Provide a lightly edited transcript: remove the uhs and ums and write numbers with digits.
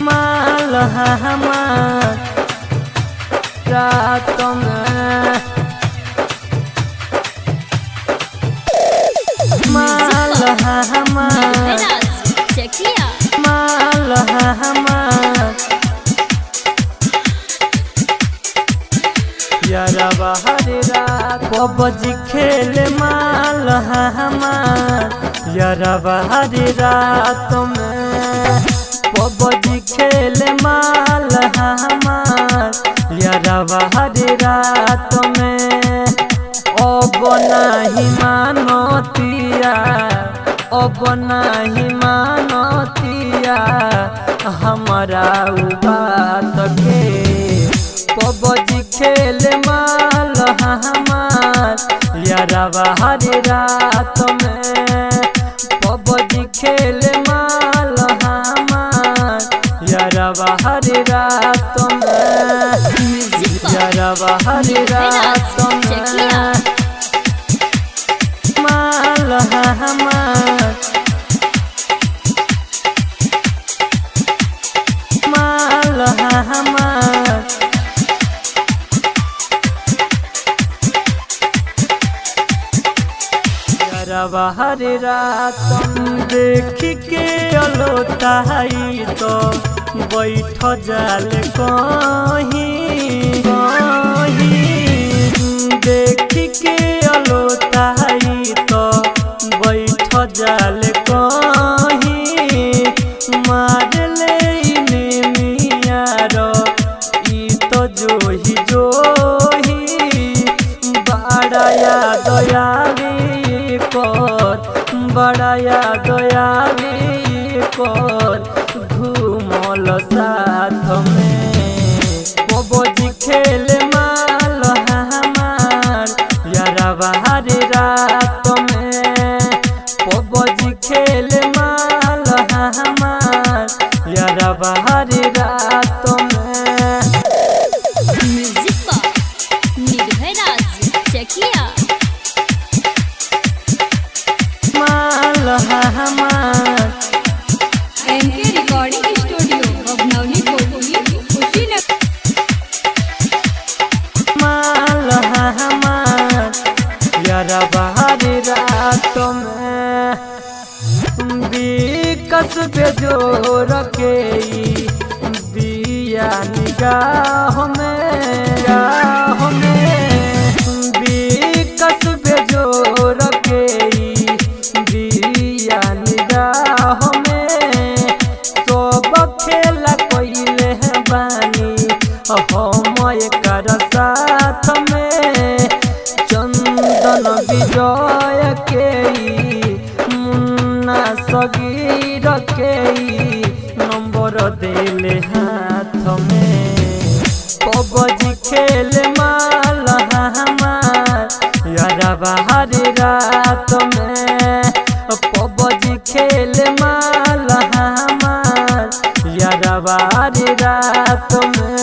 माल हमार रात में माल हमार माल हमार यारा बाहर रात पबजी खेल माल हमार यारा बाहर रात में पबजी खेल माल हमार यारा बाहर रात में अब नहीं मानतिया अब नहीं मानतिया हमारा बात के पबजी खेल माल हमार यारा बाहर रात में पबजी खेल माल हमार यारा बाहर रात में यारा बाहर रात में माल हमार माल हमार यारा बाहर रात देख के अलोता है तो बैठ जाल कहीं देख के अलोता है तो बैठ जाल कहीं मार ले मियार ई तो जोही जोही बड़ा याद आवी बड़ा याद आवी घूमल साथ में पबजी खेल माल हमार यारा बाहर रात में पबजी खेल माल हमार यारा बाहर रात में माल हमार एमके रिकॉर्डिंग स्टूडियो अबनौली कोटली कुशीनगर माल हमार यारा बाहर रात में विकस पे जोर के बिया निगाह में विकस पे जोर के बिया निगाह में सब खेला कोइले बानी हम एकर साथ में चंदन विजय के मुन्ना सगीर के नंबर दिले हाथ में पबजी खेल माल हमार यारा बाहर रात में पबजी खेल माल हमार यारा बाहर रात में।